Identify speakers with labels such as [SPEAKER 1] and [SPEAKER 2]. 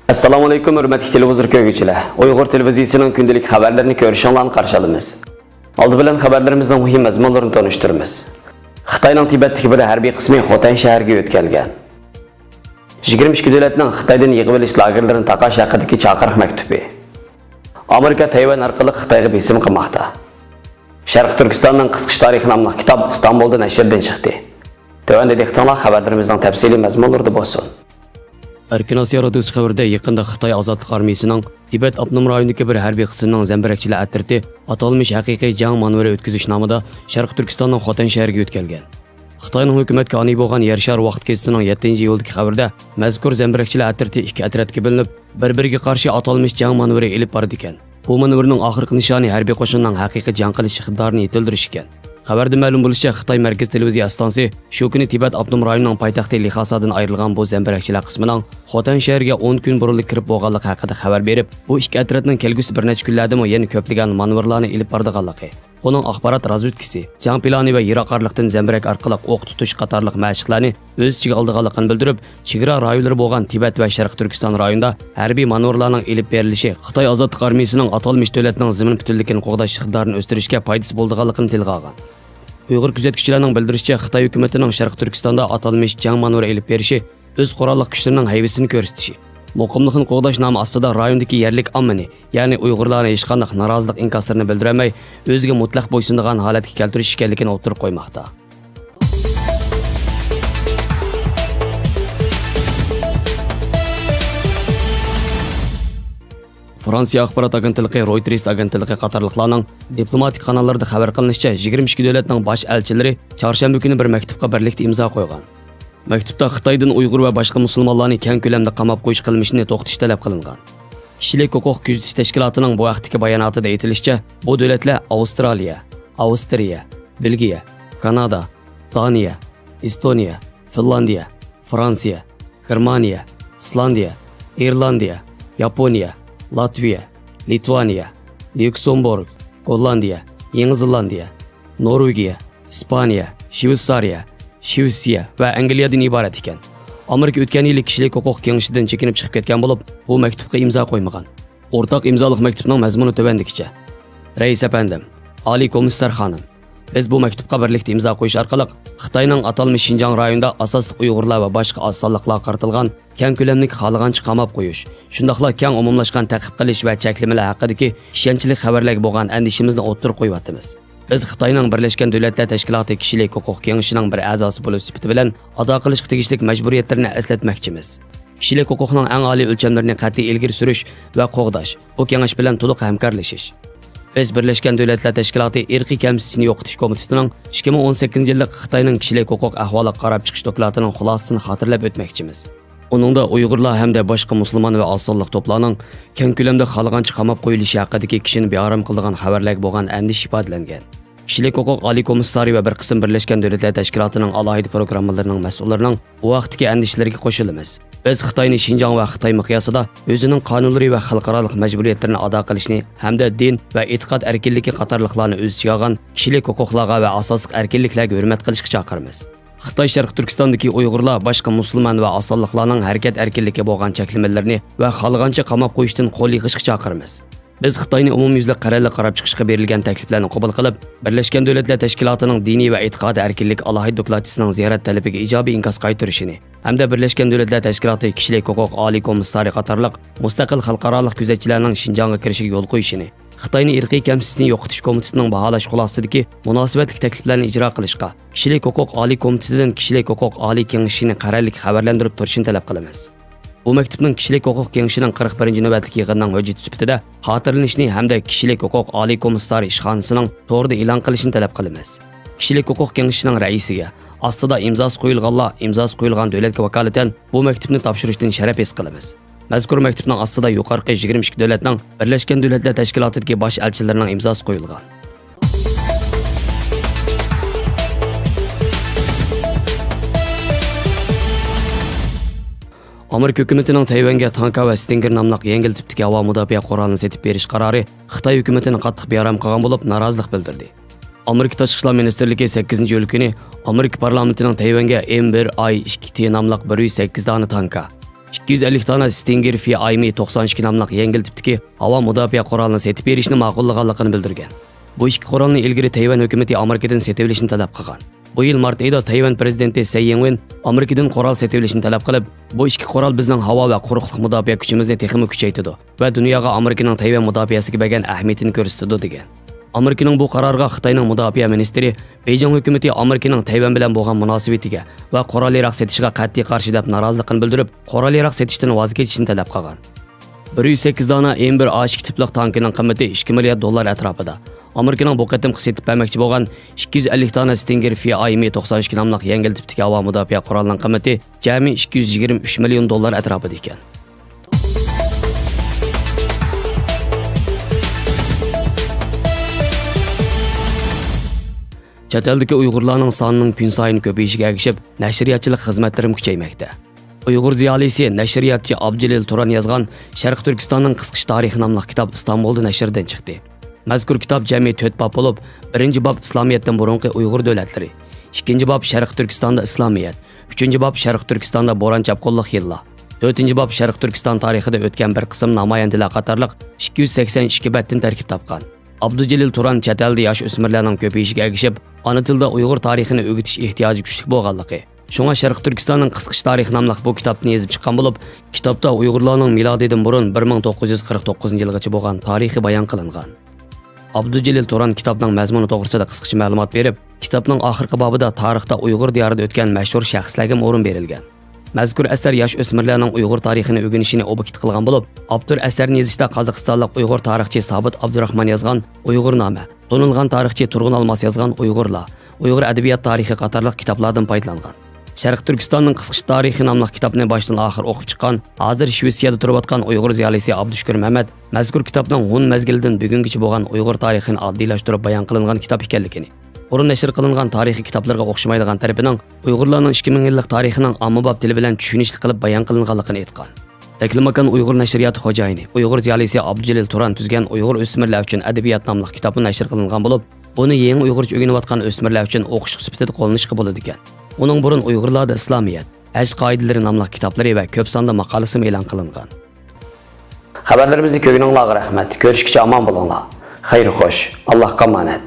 [SPEAKER 1] Assalomu alaykum hurmatli televizor ko'ruvchilar. Uyg'ur televiziyasining kundalik xabarlarini ko'rishinglarni qarshi olamiz. Oldi bilan xabarlarimizning muhim mazmunlarini tanishtiramiz. Xitoyning Tibetdagi bir harbiy qismi Xotan shahriga o'tkazilgan. 22 davlatning Xitoydan yig'ib olish lagerlarini taqash haqidagi chaqiriq maktubi. Amerika Tayvan orqali Xitoyga besim qilmoqda. Sharq Turkistonning qisqish tarixi nomli kitob Istanbulda nashrdan chiqdi. Tövəndə dehqonlar xabarlarimizning tafsiliy mazmunlarida bo'lsin. Erkin Asiya radiosi xabarida yaqinda Xitoy ozodlik armiyasining Tibet avtonom rayonidagi bir harbiy qismning zambarakchilar atriti atalmış haqiqiy jang manevri o'tkazish nomida Sharq Turkistonning Xotan shahriga o'tkazilgan. Xitoyning hukumatga qoniy bo'lgan yer shar vaqt gezitining 7-iyuldagi xabarida mazkur zambarakchilar atriti ikki atratga bo'linib, bir-biriga qarshi atalmış jang manevri elib bordi ekan. Bu manevrning oxirgi nishoni harbiy qo'shinning haqiqiy jang qilish iqtidorini yetildirish ekan. Xabarda ma'lum bo'lishicha, Xitoy markaz televiziya stansiyasi shu kuni Tibet avtonom rayonining poytaxti Lixasadan ayrilgan bu zambarakchilar qismining Xotan shahriga 10 kun burunli kirib bo'lganligi haqida xabar berib, bu ikki atratning kelgusi bir necha kunlarda yana ko'plagan manevrlarni elib bordiganligi, uning axborot razvedkasi, jang plani va yiroqarlikdan zambarak orqali o'q tutish qatorliq mashqlarni o'z ichiga oldiganligini bildirib, chegara rayonlari bo'lgan Tibet va Sharq Turkiston rayonida harbiy manevrlarning elib berilishi Xitoy ozodlik armiyasining atalmış davlatning zamin butunligini qo'g'dash iqtidorini o'stirishga foydasi bo'ldiganligini tilga olgan. Uyg'ur kuzatuvchilarining bildirishicha, Xitoy hukumatining Sharq Turkistonda atalmış jang manevri elib berishi o'z qurolli kuchlarining haybasini ko'rsatishi, muqimlikni qo'g'dash nomi ostida rayondagi yerlik ommani, ya'ni Uyg'urlarni hech qanday norozilik inkoslarini bildirmay, o'ziga mutlaq bo'ysunadigan holatga keltirish ekanligini o'tirib qo'ymoqda. Fransiya axborot agentligi, Reuters agentligi qatorliqlarning diplomatik kanallarida xabar qilinishicha, 22 davlatning bosh elchilari chorshanba kuni bir maktubga birlikda imzo qo'ygan. Maktubda Xitoydan Uyg'ur va boshqa musulmonlarni keng ko'lamda qamab qo'yish qilmishini to'xtatish talab qilingan. Kishilik huquq kuzatish tashkilotining bu vaqtdagi bayonotida aytilishicha, bu davlatlar Avstraliya, Avstriya, Belgiya, Kanada, Daniya, Estoniya, Finlandiya, Fransiya, Germaniya, Islandiya, Irlandiya, Yaponiya, Latviya, Litvaniya, Lyuksemburg, Gollandiya, Yangi Zelandiya, Norvegiya, Ispaniya, Shveysariya, Shvetsiya va Angliyadan iborat ekan. Amerika o'tgan yil kishilik huquq kengashidan chekinib chiqib ketgan bo'lib, bu maktubga imzo qo'ymagan. O'rtaq imzoliq maktubning mazmuni to'vandikicha. Rais apandim, Oliy komissar xonim, biz bu maktubga birlikda imzo qo'yish orqali Xitoyning atalmış Xinjiang rayonida asosli Uyg'urlar va boshqa oz sonliqlarga qaratilgan keng ko'lamli xohlagancha qamab qo'yish, shundaqla keng umumlashgan ta'qib qilish va cheklamalar haqidagi ishonchli xabarlar bo'lgan andishimizni o'ttirib qo'yapmiz. Biz Xitoyning Birlashgan Davlatlar Tashkiloti kishilik huquq kengashining bir a'zosi bo'lish sifati bilan ado qilishga tegishli majburiyatlarni eslatmoqchimiz. Kishilik huquqning eng oliy o'lchamlarini qat'iy ilgari surish va qo'g'dash, bu kengash bilan to'liq hamkorlashish. Biz Birlashgan Davlatlar Tashkiloti irqiy kamsitishni yo'qotish komitetining 2018-yillik Xitoyning kishilik huquq ahvoliga qarab chiqish doklatining xulosasini xotirlab o'tmoqchimiz. Uningda Uyg'urlar hamda boshqa musulmon va osonliq to'plarining keng ko'lamda xohlagancha qamab qo'yilishi haqidagi kishini bearam qiladigan xabarlar bo'lgan andish ifodalangan. Kishilik huquq oliy komissari va bir qism Birlashgan Davlatlar Tashkilotining alohida programmalarining mas'ullarining bu vaqtdagi andishlariga qo'shilamiz. Biz Xitoyning Xinjiang va Xitoy miqyosida o'zining qonunlari va xalqaro majburiyatlarini ado qilishni hamda din va e'tiqod erkinligi qatorliqlarni o'z ichiga olgan kishilik huquqlarga va asosiy erkinliklarga hurmat qilishga chaqiramiz. Xitoy Sharq Turkistondagi Uyg'urlar boshqa musulmon va osonliqlarning harakat erkinligiga bo'lgan cheklamalarni va xohlagancha qamab qo'yishdan qo'l yig'ishga chaqiramiz. Biz Xitoyning umumyuzlik qarorli qarab chiqishga berilgan takliflarni qabul qilib, Birlashgan Davlatlar Tashkilotining diniy va e'tiqodi erkinlik alohida dokladchisining ziyorat talabiga ijobiy inkos qaytarishini hamda Birlashgan Davlatlar Tashkiloti kishilik huquq oliy komissari qatorliq mustaqil xalqaro kuzatchilarning Xinjiangga kirishiga yo'l qo'yishini, Xitoyning irqiy kamsitishni yo'qotish komitetining baholash xulosasidagi munosabatli takliflarni ijro qilishga, kishilik huquq oliy komitetidan kishilik huquq oliy kengashining qarorlik xabarlantirib turishini talab qilamiz. Bu maktubning kishilik huquq kengashining 41-navbatlik yig'inining hujjati sifatida xotirlanishni hamda kishilik huquq oliy komissari ishxonasining to'g'rida e'lon qilishini talab qilamiz. Kishilik huquq kengashining raisiga ostida imzosi qo'yilgan davlatga vakolatan bu maktubni topshirishdan sharaf his qilamiz. Mazkur maktubning ostida yuqorqi 22 davlatning Birlashgan Davlatlar Tashkilotidagi bosh elchilarining imzosi qo'yilgan. Amerika hukumatining Tayvanga tanka va Stinger nomli yengil tipdagi havo mudofaa qurolini setib berish qarori Xitoy hukumatini qattiq bearam qilgan bo'lib, norozilik bildirdi. Amerika Tashqi ishlar ministrligi 8-iyul kuni Amerika parlamentining Tayvanga M1I2T nomli 108 dona tanka, 250 dona Stinger FIM 92 nomli yengil tipdagi havo mudofaa qurolini setib berishni ma'qullaganligini bildirgan. Bu ikki qurolni ilgari Tayvan hukumati Amerikadan setib olishni talab qilgan. Bu yil mart oyida Tayvan prezidenti Tsai Ing-wen Amerikadan qurol setib olishni talab qilib, bu ikki qurol bizning havo va quruqlik mudofaa kuchimizni texnik kuchaytirdi va dunyoga Amerikaning Tayvan mudofaasiga bergan ahamiyatini ko'rsatdi degan. Amerikaning bu qaroriga Xitoyning mudofaa ministri Beijing hukumati Amerikaning Tayvan bilan bo'lgan munosabatiga va qurol-yarog' setishiga qat'iy qarshi deb noroziligini bildirib, qurol-yarog' setishdan voz kechishni talab qilgan. 108 dona M1A2 tipli tankining qiymati $2 milliard atrofida. Amerikaning bu qatimqi setib bermoqchi bo'lgan 250 dona Stinger FIM 92 nomli yengil tipdagi havo mudofaa qurolining qiymati jami $223 million atrofida ekan. Chet eldagi Uyg'urlarning sonining kun sayin ko'payishiga ergishib, nashriyatchilik xizmatlari kuchaymoqda. Uyg'ur ziyolisi nashriyatchi Abdulil Turan yozgan Sharq Turkistonning qisqish tarixi nomli kitob Istanbulda nashrdan chiqdi. Mazkur kitob jami 4 bob bo'lib, 1-bob Islomiyatdan burungi Uyg'ur davlatlari, 2-bob Sharq Turkistonda Islomiyat, 3-bob Sharq Turkistonda bo'ron chapqonlik yillar, 4-bob Sharq Turkiston tarixida o'tgan bir qism namoyandalar qatorliq 282 batdan tarkib topgan. Abdulil Turan chet elda yosh o'smirlarning ko'payishiga ergishib, ona tilda Uyg'ur tarixini o'rgatish ehtiyoji kuchli bo'lganligi. Shunga Sharq Turkistonning qisqish tarixi nomli bu kitobni yozib chiqqan bo'lib, kitobda Uyg'urlarning milodidan burun 1949-yilgacha bo'lgan tarixi bayon qilingan. Abdulil Turan kitobning mazmuni to'g'risida qisqacha ma'lumot berib, kitobning oxirgi bobida tarixda Uyg'ur diyorida o'tgan mashhur shaxslarga o'rin berilgan. Mazkur asar yosh o'smirlarning Uyg'ur tarixini o'rganishini obyekt qilgan bo'lib, avtor asarni yozishda Qozog'istonlik Uyg'ur tarixchi Sobit Abdurahmon yozgan Uyg'urnoma, To'nilgan tarixchi Turg'un Almas yozgan Uyg'urlar, Uyg'ur adabiyot tarixi qatorliq kitoblardan foydalangan. Sharq Turkistonning qisqish tarixi nomli kitobni boshdan oxir o'qib chiqqan, hozir Shvetsiyada turayotgan Uyg'ur ziyolisi Abdushukur Mamat mazkur kitobning Hun mazgilidan bugungacha bo'lgan Uyg'ur tarixini oddiylashtirib bayon qilingan kitob ekanligini, burun nashr qilingan tarixiy kitoblarga o'xshamaydigan tarafining Uyg'urlarning 2000 yillik tarixining ommabop tili bilan tushunishli qilib bayon qilinganligini aytgan. Taklamakan Uyg'ur nashriyati xo'jayini, Uyg'ur ziyolisi Abdulil Turan tuzgan Uyg'ur o'smirlar uchun adabiyot nomli kitobi nashr qilingan bo'lib, buni yangi Uyg'urcha o'rganayotgan o'smirlar uchun o'qish sifatida qo'llanishga bo'ladi ekan. Uning burun Uyg'urlarda Islomiyat, Haj qoidalari nomli kitoblari va ko'p sonda maqolasi e'lon qilingan. Xabarlarimizni ko'rganingizga rahmat. Ko'rishguncha omon bo'linglar. Xayr xo'sh. Allohga omonat.